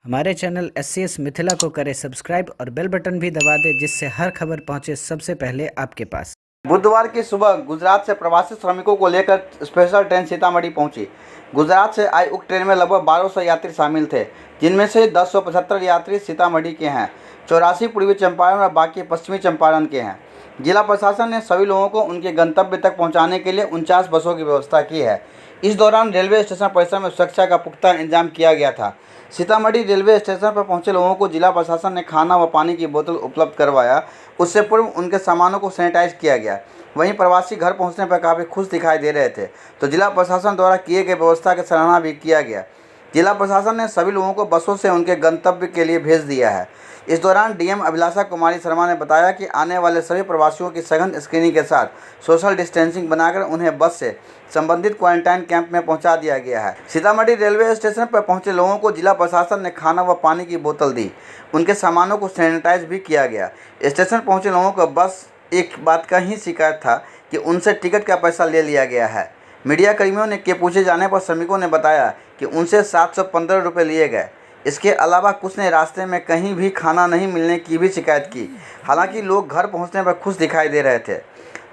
हमारे channel SCS Mithila को करें सब्सक्राइब और बेल बटन भी दबा दें, जिससे हर खबर पहुंचे सबसे पहले आपके पास। बुधवार की सुबह गुजरात से प्रवासी श्रमिकों को लेकर स्पेशल ट्रेन सीतामढ़ी पहुंची। गुजरात से आई उक्त ट्रेन में लगभग 1200 यात्री शामिल थे, जिनमें से 1075 यात्री सीतामढ़ी के हैं, 84 पूर्वी चंपारण और बाकी पश्चिमी चंपारण के हैं। जिला प्रशासन ने सभी लोगों को उनके गंतव्य तक पहुंचाने के लिए 49 बसों की व्यवस्था की है। इस दौरान रेलवे स्टेशन परिसर में सुरक्षा का पुख्ता इंतजाम किया गया था। सीतामढ़ी रेलवे स्टेशन पर पहुंचे लोगों को जिला प्रशासन ने खाना व पानी की बोतल उपलब्ध करवाया। उससे पूर्व उनके सामानों को सैनिटाइज किया गया। वहीं प्रवासी घर पहुंचने पर काफ़ी खुश दिखाई दे रहे थे, तो जिला प्रशासन द्वारा किए गए व्यवस्था की सराहना भी किया गया। जिला प्रशासन ने सभी लोगों को बसों से उनके गंतव्य के लिए भेज दिया है। इस दौरान डीएम अभिलाषा कुमारी शर्मा ने बताया कि आने वाले सभी प्रवासियों की सघन स्क्रीनिंग के साथ सोशल डिस्टेंसिंग बनाकर उन्हें बस से संबंधित क्वारंटाइन कैंप में पहुंचा दिया गया है। सीतामढ़ी रेलवे स्टेशन पर पहुंचे लोगों को जिला प्रशासन ने खाना व पानी की बोतल दी। उनके सामानों को सैनिटाइज भी किया गया। स्टेशन पहुंचे लोगों को बस एक बात का ही शिकायत था कि उनसे टिकट का पैसा ले लिया गया है। मीडिया कर्मियों ने के पूछे जाने पर श्रमिकों ने बताया कि उनसे 715 रुपये लिए गए। इसके अलावा कुछ ने रास्ते में कहीं भी खाना नहीं मिलने की भी शिकायत की। हालांकि लोग घर पहुंचने पर खुश दिखाई दे रहे थे।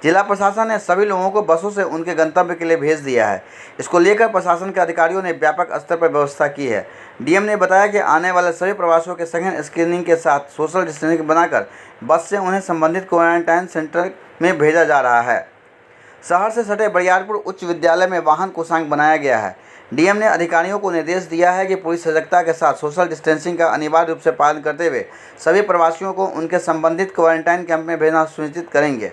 जिला प्रशासन ने सभी लोगों को बसों से उनके गंतव्य के लिए भेज दिया है। इसको लेकर प्रशासन के अधिकारियों ने व्यापक स्तर पर व्यवस्था की है। डीएम ने बताया कि आने वाले सभी प्रवासियों के सघन स्क्रीनिंग के साथ सोशल डिस्टेंसिंग बनाकर बस से उन्हें संबंधित क्वारंटाइन सेंटर में भेजा जा रहा है। शहर से सटे बरियारपुर उच्च विद्यालय में वाहन कोषांक बनाया गया है। डीएम ने अधिकारियों को निर्देश दिया है कि पूरी सजगता के साथ सोशल डिस्टेंसिंग का अनिवार्य रूप से पालन करते हुए सभी प्रवासियों को उनके संबंधित क्वारंटाइन कैंप में भेजना सुनिश्चित करेंगे।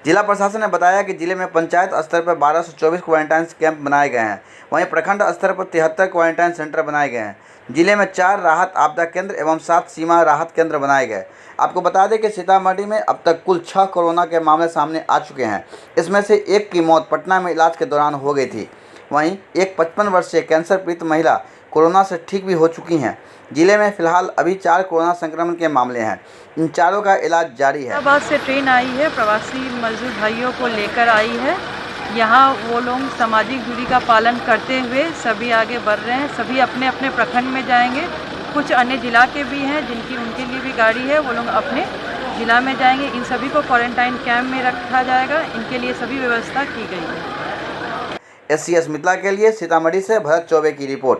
जिला प्रशासन ने बताया कि जिले में पंचायत स्तर पर 1224 क्वारंटाइन कैंप बनाए गए हैं। वहीं प्रखंड स्तर पर 73 क्वारंटाइन सेंटर बनाए गए हैं। जिले में 4 राहत आपदा केंद्र एवं 7 सीमा राहत केंद्र बनाए गए। आपको बता दें कि सीतामढ़ी में अब तक कुल 6 कोरोना के मामले सामने आ चुके हैं। इसमें से एक की मौत पटना में इलाज के दौरान हो गई थी। वहीं एक 55 वर्षीय कैंसर पीड़ित महिला कोरोना से ठीक भी हो चुकी हैं। जिले में फिलहाल अभी 4 कोरोना संक्रमण के मामले हैं। इन चारों का इलाज जारी है। हैदराबाद से ट्रेन आई है, प्रवासी मजदूर भाइयों को लेकर आई है। यहाँ वो लोग सामाजिक दूरी का पालन करते हुए सभी आगे बढ़ रहे हैं। सभी अपने अपने प्रखंड में जाएंगे। कुछ अन्य जिला के भी हैं जिनकी उनके लिए भी गाड़ी है, वो लोग अपने जिला में जाएंगे। इन सभी को क्वारंटाइन कैंप में रखा जाएगा। इनके लिए सभी व्यवस्था की गई है। SCS मिथिला के लिए सीतामढ़ी से भरत चौबे की रिपोर्ट।